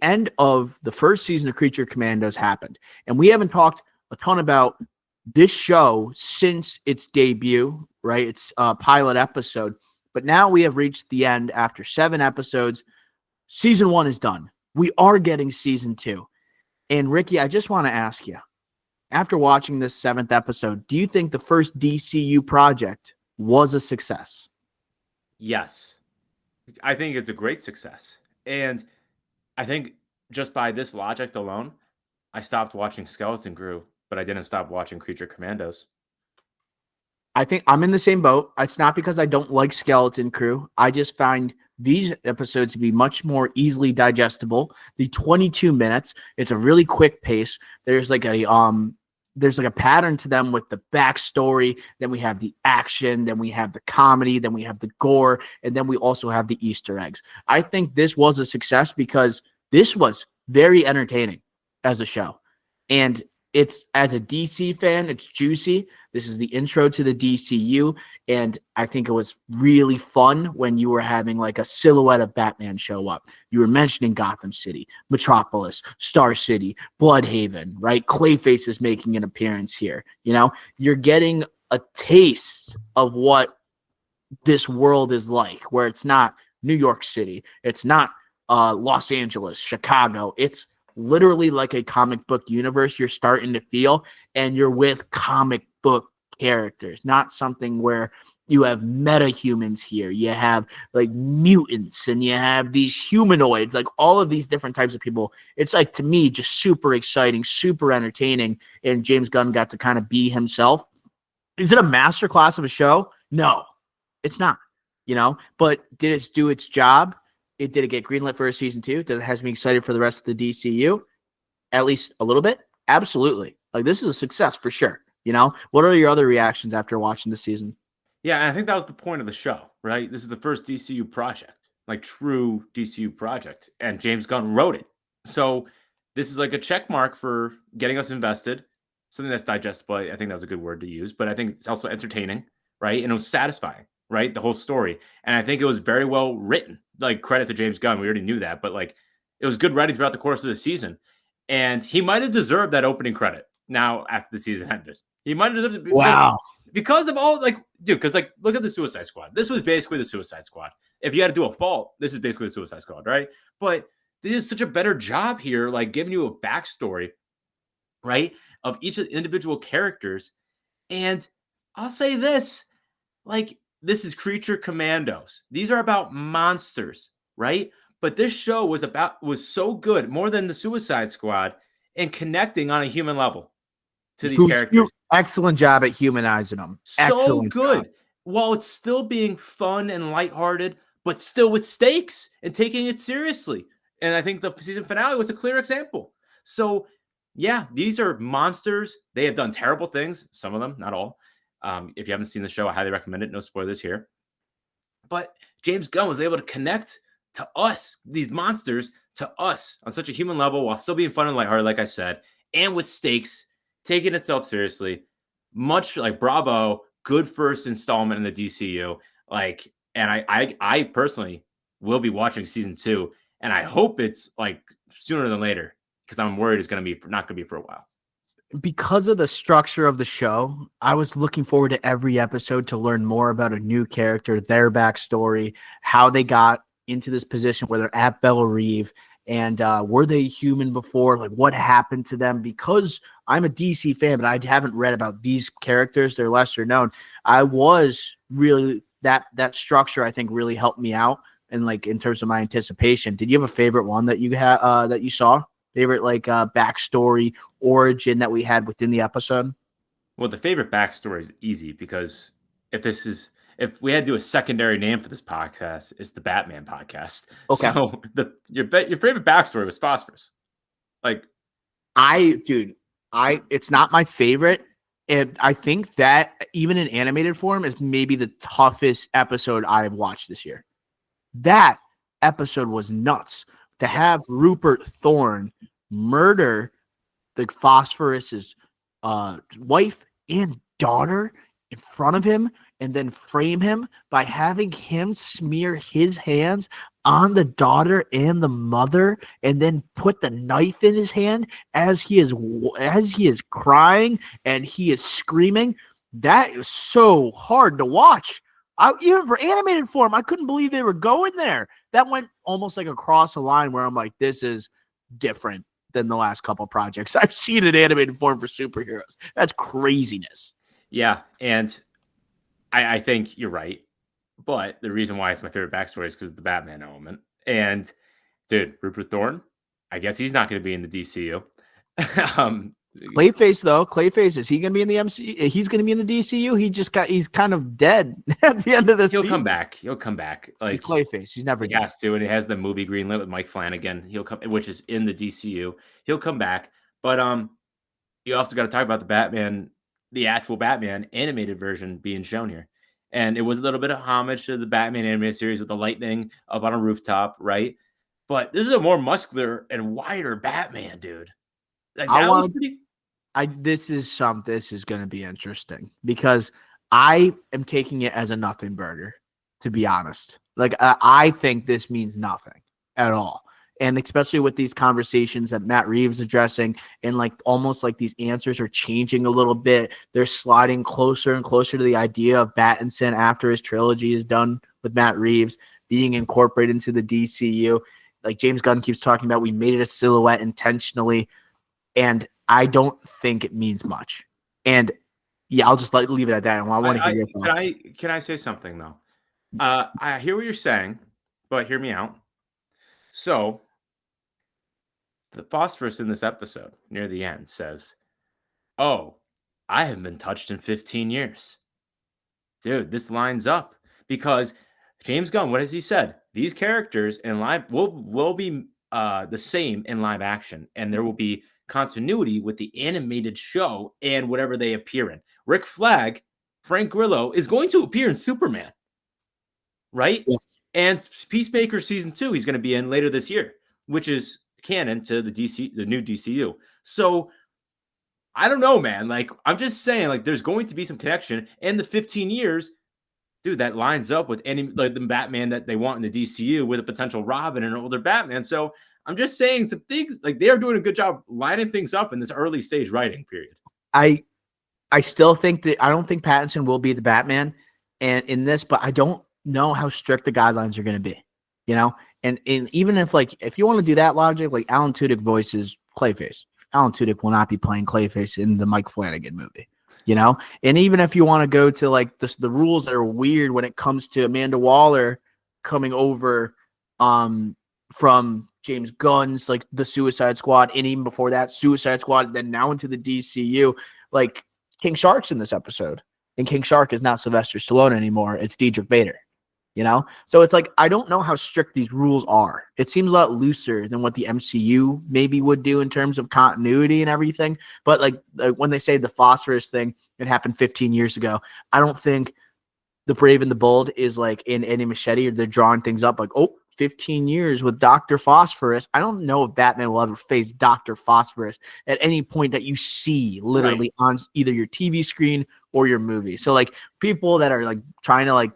the end of the first season of Creature Commandos happened, and we haven't talked a ton about this show since its debut, right? It's a pilot episode, but now we have reached the end after 7 episodes. Season 1 is done. We are getting season 2. And Ricky, I just want to ask you, after watching this 7th episode, do you think the first DCU project was a success? Yes. I think it's a great success. And I think just by this logic alone, I stopped watching Skeleton Crew, but I didn't stop watching Creature Commandos. I think I'm in the same boat. It's not because I don't like Skeleton Crew. I just find these episodes to be much more easily digestible. The 22 minutes, it's a really quick pace. There's like a pattern to them with the backstory. Then we have the action. Then we have the comedy. Then we have the gore. And then we also have the Easter eggs. I think this was a success because this was very entertaining as a show. And it's, as a DC fan, it's juicy. This is the intro to the DCU. And I think it was really fun when you were having like a silhouette of Batman show up. You were mentioning Gotham City, Metropolis, Star City, Bloodhaven, right? Clayface is making an appearance here. You know, you're getting a taste of what this world is like, where it's not New York City. It's not Los Angeles, Chicago. It's literally like a comic book universe you're starting to feel, and you're with comic book characters, not something where you have meta-humans here. You have like mutants and you have these humanoids, like all of these different types of people. It's like, to me, just super exciting, super entertaining, and James Gunn got to kind of be himself. Is it a masterclass of a show? No, it's not, you know, but did it do its job? Did it get greenlit for a season 2? Does it have me excited for the rest of the DCU? At least a little bit? Absolutely. Like, this is a success for sure. You know, what are your other reactions after watching the season? Yeah, and I think that was the point of the show, right? This is the first DCU project, like true DCU project, and James Gunn wrote it. So this is like a check mark for getting us invested, something that's digestible. I think that was a good word to use, but I think it's also entertaining, right? And it was satisfying, right? The whole story. And I think it was very well written. Like, credit to James Gunn. We already knew that, but like, it was good writing throughout the course of the season. And he might have deserved that opening credit now after the season ended. He might have deserved it because of all, like, dude, because like, look at the Suicide Squad. This was basically the Suicide Squad. If you had to do a fault, this is basically the Suicide Squad, right? But they did such a better job here, like giving you a backstory, right, of each of the individual characters. And I'll say this, like, this is Creature Commandos. These are about monsters, right? But this show was so good, more than the Suicide Squad, in connecting on a human level to these characters. Excellent job at humanizing them. So good. While it's still being fun and lighthearted, but still with stakes and taking it seriously. And I think the season finale was a clear example. So, yeah, these are monsters. They have done terrible things. Some of them, not all. If you haven't seen the show, I highly recommend it. No spoilers here. But James Gunn was able to connect to us, these monsters, to us on such a human level while still being fun and lighthearted, like I said, and with stakes, taking itself seriously. Much like, bravo, good first installment in the DCU. Like, and I personally will be watching season 2, and I hope it's like sooner than later, because I'm worried it's not going to be for a while. Because of the structure of the show, I was looking forward to every episode to learn more about a new character, their backstory, how they got into this position where they're at Belle Reve, and were they human before? Like, what happened to them? Because I'm a DC fan, but I haven't read about these characters. They're lesser known. I was really that structure, I think, really helped me out, and like in terms of my anticipation. Did you have a favorite one that you had that you saw? Favorite like backstory origin that we had within the episode? Well, the favorite backstory is easy, because if we had to do a secondary name for this podcast, it's the Batman podcast. Okay. So your favorite backstory was Phosphorus. Like, it's not my favorite. And I think that even in animated form is maybe the toughest episode I've watched this year. That episode was nuts. To have Rupert Thorne murder the Phosphorus's wife and daughter in front of him, and then frame him by having him smear his hands on the daughter and the mother, and then put the knife in his hand as he is crying and he is screaming. That is so hard to watch. Even for animated form, I couldn't believe they were going there. That went almost like across the line where I'm like, this is different than the last couple projects I've seen in animated form for superheroes. That's craziness. Yeah, and I think you're right. But the reason why it's my favorite backstory is because of the Batman element. And dude, Rupert Thorne, I guess he's not going to be in the DCU. Clayface, is he going to be in the MCU? He's going to be in the DCU. He's kind of dead at the end of the season. He'll come back. He'll come back. Like, he's Clayface. He's never he has to, and it has the movie greenlit with Mike Flanagan. He'll come, which is in the DCU. He'll come back. But you also got to talk about the Batman, the actual Batman animated version being shown here. And it was a little bit of homage to the Batman animated series with the lightning up on a rooftop, right? But this is a more muscular and wider Batman, dude. Like, this is going to be interesting because I am taking it as a nothing burger, to be honest. Like, I think this means nothing at all. And especially with these conversations that Matt Reeves addressing, and like almost like these answers are changing a little bit. They're sliding closer and closer to the idea of Pattinson after his trilogy is done with Matt Reeves being incorporated into the DCU. Like James Gunn keeps talking about, we made it a silhouette intentionally. And I don't think it means much. And yeah, I'll just leave it at that. I want to hear your thoughts. Can I say something though? I hear what you're saying, but hear me out. So the phosphorus in this episode near the end says, "Oh, I haven't been touched in 15 years." Dude, this lines up because James Gunn, what has he said? These characters in live will be the same in live action, and there will be continuity with the animated show and whatever they appear in. Rick Flag, Frank Grillo, is going to appear in Superman, right? Yes. And Peacemaker season 2, he's going to be in later this year, which is canon to the new DCU. So I don't know, man. Like, I'm just saying, like, there's going to be some connection. And the 15 years, dude, that lines up with any like the Batman that they want in the DCU with a potential Robin and an older Batman. So I'm just saying some things, like, they are doing a good job lining things up in this early stage writing period. I still think that I don't think Pattinson will be the Batman and in this, but I don't know how strict the guidelines are going to be, you know? And even if you want to do that logic, like Alan Tudyk voices Clayface. Alan Tudyk will not be playing Clayface in the Mike Flanagan movie, you know? And even if you want to go to like the rules that are weird when it comes to Amanda Waller coming over from James Gunn's like the Suicide Squad, and even before that Suicide Squad, then now into the DCU, like King Shark's in this episode, and King Shark is not Sylvester Stallone anymore. It's Diedrich Bader, you know? So it's like, I don't know how strict these rules are. It seems a lot looser than what the MCU maybe would do in terms of continuity and everything. But like when they say the phosphorus thing, it happened 15 years ago. I don't think the Brave and the Bold is like in Eddie Machete, or they're drawing things up like, oh, 15 years with Dr. Phosphorus. I don't know if Batman will ever face Dr. Phosphorus at any point that you see literally on either your TV screen or your movie. So like people that are like trying to like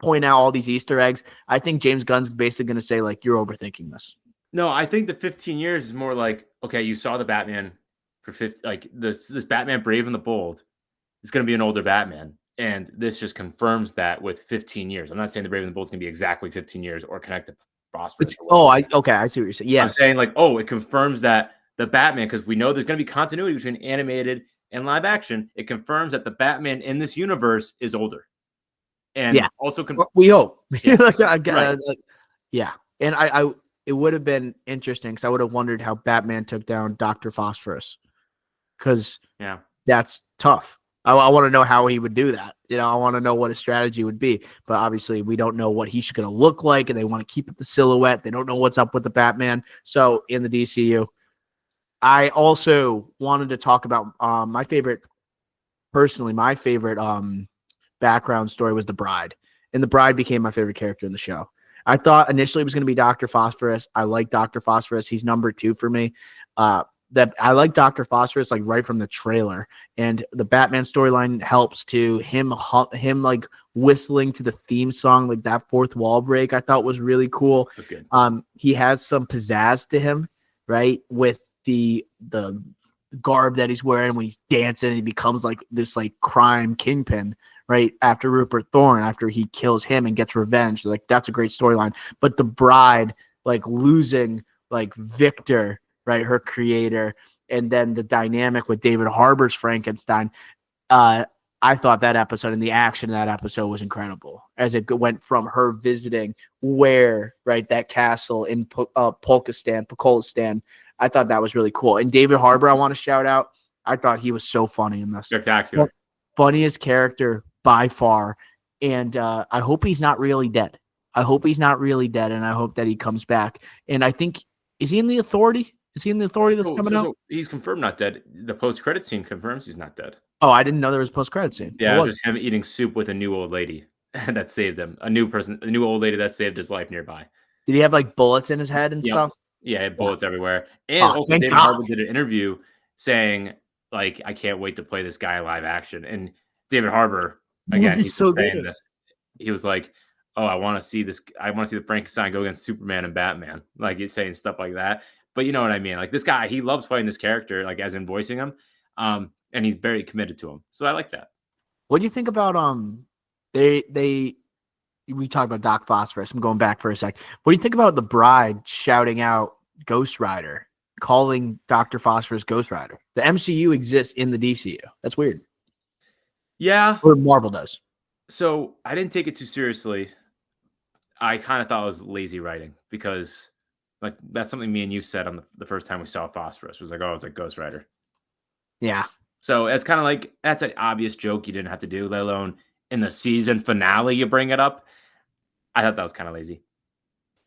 point out all these Easter eggs, I think James Gunn's basically going to say like, you're overthinking this. No, I think the 15 years is more like, okay, you saw the Batman for 50, like this Batman Brave and the Bold is going to be an older Batman. And this just confirms that with 15 years. I'm not saying the Brave and the Bold is going to be exactly 15 years or connect to Phosphorus. I see what you're saying. Yes. I'm saying like, oh, it confirms that the Batman, because we know there's going to be continuity between animated and live action. It confirms that the Batman in this universe is older. And also, we hope. Yeah. Yeah. And it would have been interesting because I would have wondered how Batman took down Dr. Phosphorus, because that's tough. I want to know how he would do that. You know, I want to know what his strategy would be. But obviously, we don't know what he's going to look like, and they want to keep it the silhouette. They don't know what's up with the Batman. So in the DCU, I also wanted to talk about my favorite background story was The Bride. And The Bride became my favorite character in the show. I thought initially it was going to be Dr. Phosphorus. I like Dr. Phosphorus. He's number 2 for me. that I like Dr. Phosphorus like right from the trailer, and the Batman storyline helps to him like whistling to the theme song, like that fourth wall break I thought was really cool. That's good. He has some pizzazz to him, right? With the garb that he's wearing when he's dancing, he becomes like this like crime kingpin, right? After Rupert Thorne, after he kills him and gets revenge. Like that's a great storyline. But the bride like losing like Victor, right, her creator, and then the dynamic with David Harbour's Frankenstein. I thought that episode and the action of that episode was incredible as it went from her visiting where, right, that castle in Polkistan. I thought that was really cool. And David Harbour, I want to shout out. I thought he was so funny in this. Spectacular. Funniest character by far. And I hope he's not really dead. And I hope that he comes back. And I think, is he in the Authority? Is he in the Authority that's coming out? He's confirmed not dead. The post-credit scene confirms he's not dead. Oh, I didn't know there was a post-credit scene. Yeah, it was just him eating soup with a new old lady that saved him. A new old lady that saved his life nearby. Did he have like bullets in his head and stuff? Yeah, he had bullets everywhere. And also David Harbour did an interview saying, like, I can't wait to play this guy live action. And David Harbour, again, he's so saying this. He was like, oh, I want to see this. I want to see the Frankenstein go against Superman and Batman. Like, he's saying stuff like that. But you know what I mean? Like, this guy, he loves playing this character, like, as in voicing him. And he's very committed to him. So I like that. What do you think about we talked about Doc Phosphorus. I'm going back for a sec. What do you think about the bride shouting out Ghost Rider, calling Dr. Phosphorus Ghost Rider? The MCU exists in the DCU. That's weird. Yeah. Or Marvel does. So I didn't take it too seriously. I kind of thought it was lazy writing because, like, that's something me and you said on the first time we saw Phosphorus. It was like, oh, it's like Ghost Rider. Yeah. So it's kind of like, that's an obvious joke you didn't have to do, let alone in the season finale you bring it up. I thought that was kind of lazy.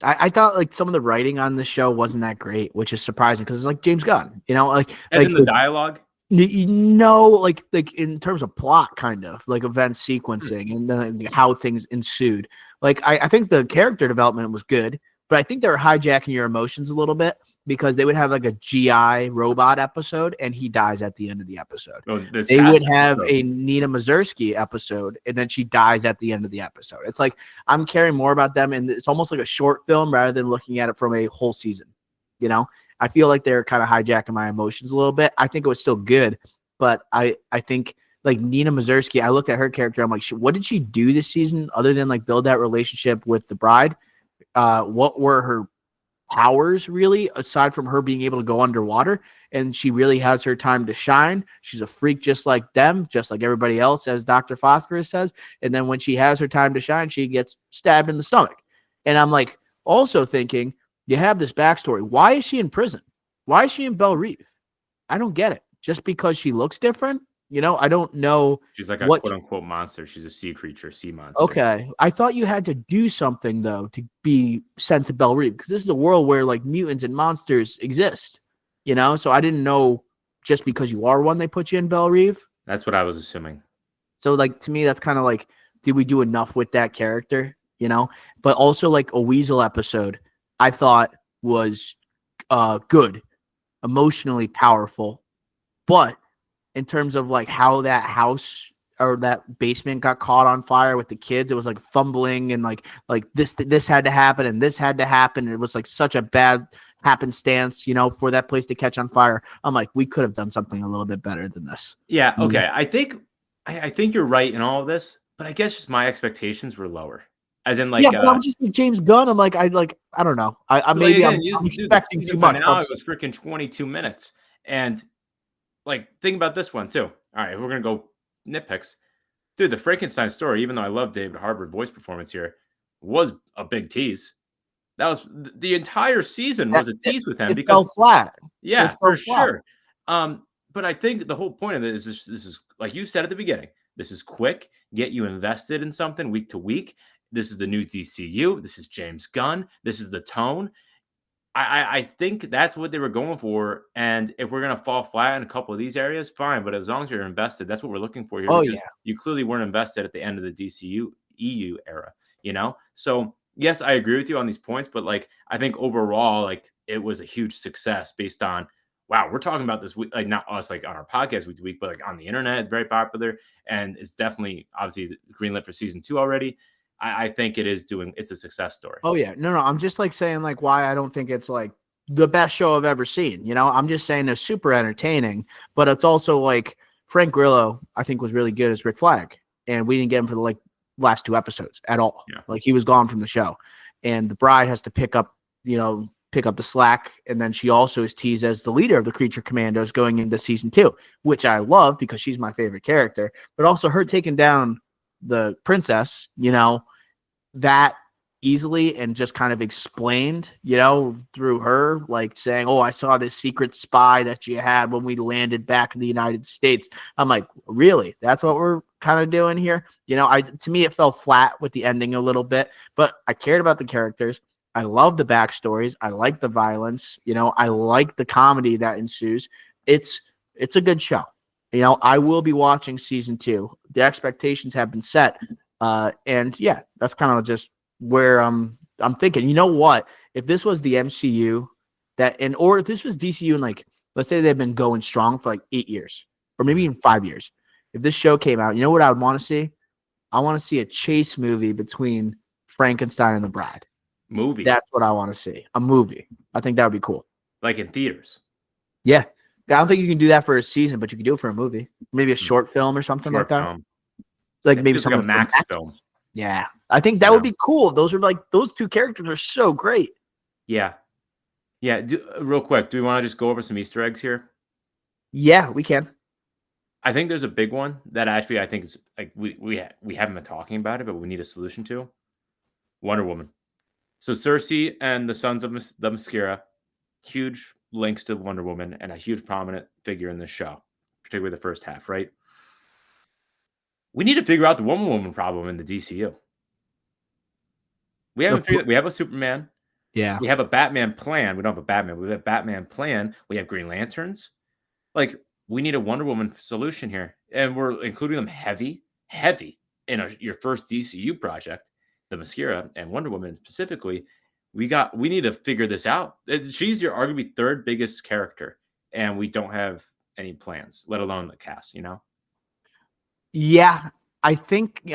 I thought like some of the writing on the show wasn't that great, which is surprising because it's like James Gunn, like as in the dialogue. Like in terms of plot, kind of like event sequencing and how things ensued. Like I think the character development was good, but I think they were hijacking your emotions a little bit because they would have like a GI robot episode and he dies at the end of the episode. They would have a Nina Mazursky episode and then she dies at the end of the episode. It's like I'm caring more about them and it's almost like a short film rather than looking at it from a whole season. I feel like they're kind of hijacking my emotions a little bit. I think it was still good, but I think like Nina Mazursky, I looked at her character. I'm like, what did she do this season other than like build that relationship with the bride? What were her powers really, aside from her being able to go underwater? And she really has her time to shine. She's a freak just like them, just like everybody else, as Dr. Phosphorus says. And then when she has her time to shine, she gets stabbed in the stomach. And I'm like also thinking, you have this backstory. Why is she in prison? Why is she in Belle Reve? I don't get it. Just because she looks different? I don't know. She's like a quote unquote monster. She's a sea creature, sea monster. Okay. I thought you had to do something though to be sent to Belle Reve because this is a world where like mutants and monsters exist, So I didn't know just because you are one, they put you in Belle Reve. That's what I was assuming. So like to me, that's kind of like, did we do enough with that character? But also like a Weasel episode, I thought was good, emotionally powerful, but in terms of like how that house or that basement got caught on fire with the kids, it was like fumbling and like this had to happen and this had to happen. And it was like such a bad happenstance, for that place to catch on fire. I'm like, we could have done something a little bit better than this. Yeah. Okay. I think you're right in all of this, but I guess just my expectations were lower. As in, like, yeah, I'm just like James Gunn. I'm like, I don't know. I'm expecting too much. Now it was freaking 22 minutes, and like, think about this one too. All right, we're gonna go nitpicks, dude. The Frankenstein story, even though I love David Harbour voice performance here, was a big tease. That was the entire season was a tease with him because fell flat. Yeah, for sure. But I think the whole point of it is this is like you said at the beginning. This is quick, get you invested in something week to week. This is the new DCU. This is James Gunn. This is the tone. I think that's what they were going for. And if we're going to fall flat in a couple of these areas, fine. But as long as you're invested, that's what we're looking for here. Oh, because you clearly weren't invested at the end of the DCU EU era, So, yes, I agree with you on these points. But, like, I think overall, like, it was a huge success based on wow, we're talking about this week, like not us like on our podcast week to week, but like on the internet, it's very popular, and it's definitely obviously greenlit for season 2 already. I think it's a success story. Oh yeah, no, I'm just like saying like why I don't think it's like the best show I've ever seen. You know, I'm just saying it's super entertaining, but it's also like Frank Grillo I think was really good as Rick Flag, and we didn't get him for the like last 2 episodes at all. Yeah. Like he was gone from the show, and the bride has to pick up the slack, and then she also is teased as the leader of the Creature Commandos going into season 2, which I love because she's my favorite character. But also her taking down the princess, that easily and just kind of explained, through her, like saying, "Oh, I saw this secret spy that you had when we landed back in the United States." I'm like, really? That's what we're kind of doing here? To me, it fell flat with the ending a little bit, but I cared about the characters. I love the backstories. I like the violence. I like the comedy that ensues. It's a good show. I will be watching season 2. The expectations have been set. And yeah, that's kind of just where I'm thinking, you know what? If this was the MCU or if this was DCU and like, let's say they've been going strong for like 8 years or maybe even 5 years. If this show came out, you know what I would want to see? I want to see a chase movie between Frankenstein and the Bride. Movie. That's what I want to see. A movie. I think that would be cool. Like in theaters. Yeah. I don't think you can do that for a season, but you can do it for a movie. Maybe a short film or something like that. Film. Like maybe something like a Max film. Yeah. I think that would be cool. Those 2 characters are so great. Yeah. Yeah. Real quick, do we want to just go over some Easter eggs here? Yeah, we can. I think there's a big one that actually I think is like we haven't been talking about it, but we need a solution to. Wonder Woman. So Cersei and the Sons of the Mascara, huge links to Wonder Woman and a huge prominent figure in this show, particularly the first half, right? We need to figure out the Wonder Woman problem in the DCU. We haven't figured. We have a Superman. Yeah. We have a Batman plan. We don't have a Batman. We have a Batman plan. We have Green Lanterns. Like, we need a Wonder Woman solution here. And we're including them heavy in your first DCU project, the Mascara and Wonder Woman specifically. We need to figure this out. She's your arguably third biggest character, and we don't have any plans, let alone the cast, Yeah. I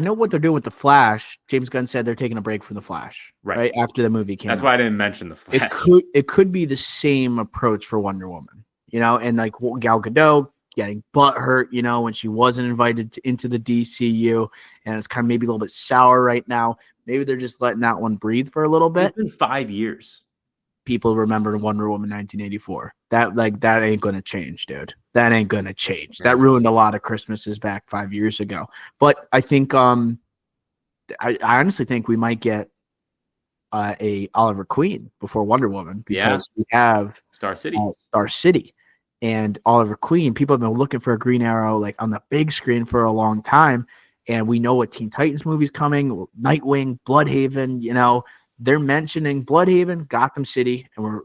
know what they're doing with the Flash. James Gunn said they're taking a break from the Flash right after the movie came out. That's why I didn't mention the Flash. It could be the same approach for Wonder Woman, and like Gal Gadot getting butthurt, when she wasn't invited into the DCU, and it's kind of maybe a little bit sour right now. Maybe they're just letting that one breathe for a little bit. It's been 5 years. People remember Wonder Woman 1984. That ain't gonna change, dude. That ain't gonna change. That ruined a lot of Christmases back 5 years ago. But I think I honestly think we might get a Oliver Queen before Wonder Woman because we have Star City and Oliver Queen. People have been looking for a Green Arrow like on the big screen for a long time, and we know what Teen Titans movie's coming, Nightwing, Bloodhaven. They're mentioning Bloodhaven, Gotham City, and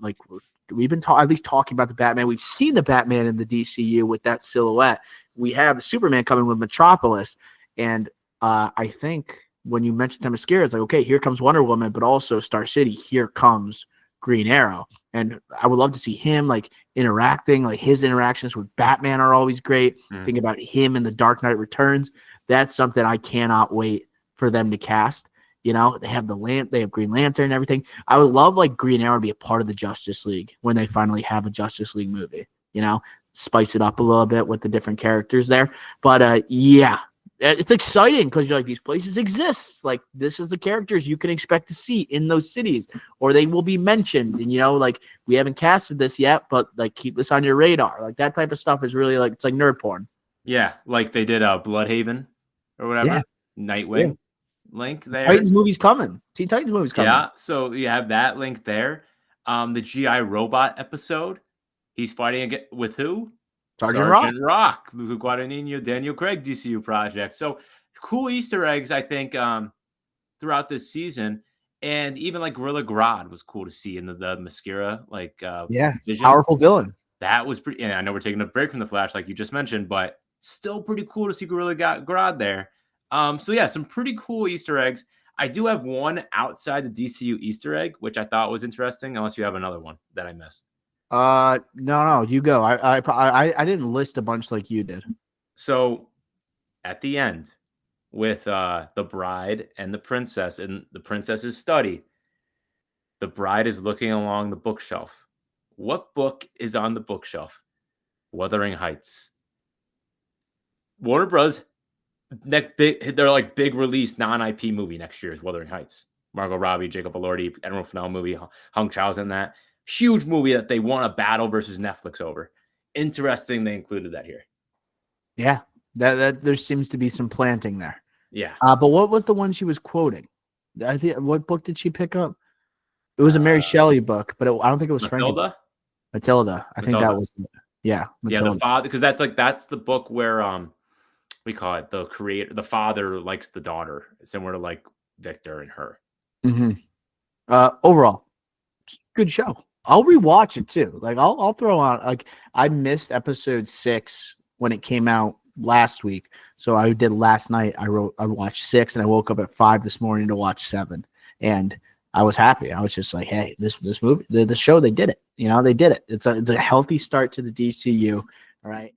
we've been at least talking about the Batman. We've seen the Batman in the DCU with that silhouette. We have the Superman coming with Metropolis, and I think when you mentioned Themyscira, it's like, okay, here comes Wonder Woman, but also Star City. Here comes Green Arrow, and I would love to see him like interacting. Like his interactions with Batman are always great. Think about him in The Dark Knight Returns. That's something I cannot wait for them to cast. They have they have Green Lantern and everything. I would love like Green Arrow to be a part of the Justice League when they finally have a Justice League movie, spice it up a little bit with the different characters there. But yeah, it's exciting because you're like, these places exist. Like this is the characters you can expect to see in those cities, or they will be mentioned. And, like we haven't casted this yet, but like keep this on your radar. Like that type of stuff is really like, it's like nerd porn. Yeah. Like they did Bloodhaven or whatever. Yeah. Nightwing. Yeah. Link there. Teen Titans movie's coming. Yeah, so you have that link there. The GI Robot episode. He's fighting with who? Sergeant Rock. Luke Guadagnino, Daniel Craig DCU project. So cool Easter eggs, I think, throughout this season. And even like Gorilla Grodd was cool to see in the Mascara, vision. Powerful villain. That was pretty. And I know we're taking a break from the Flash, like you just mentioned, but still pretty cool to see Gorilla Grodd there. So yeah, some pretty cool Easter eggs. I do have one outside the DCU Easter egg, which I thought was interesting, unless you have another one that I missed. No, you go. I didn't list a bunch like you did. So at the end, with the bride and the princess in the princess's study, the bride is looking along the bookshelf. What book is on the bookshelf? Wuthering Heights. Warner Bros. They're like big release non-IP movie next year is Wuthering Heights. Margot Robbie, Jacob Elordi, Emerald Fennell movie, Hung Chao's in that. Huge movie that they won a battle versus Netflix over. Interesting they included that here. Yeah, that there seems to be some planting there. Yeah. But what was the one she was quoting? I think what book did she pick up? It was a Mary Shelley book, but I don't think it was Matilda. Matilda. I think that was Yeah, the father, because that's the book where we call it the father likes the daughter, similar to like Victor and her. Mm-hmm. Overall, good show. I'll rewatch it too. Like I'll throw on, like, I missed episode 6 when it came out last week, so I did last night. I watched 6, and I woke up at 5 this morning to watch 7, and I was happy. I was just like, hey, this movie, the show, they did it. They did it. It's a healthy start to the DCU. All right.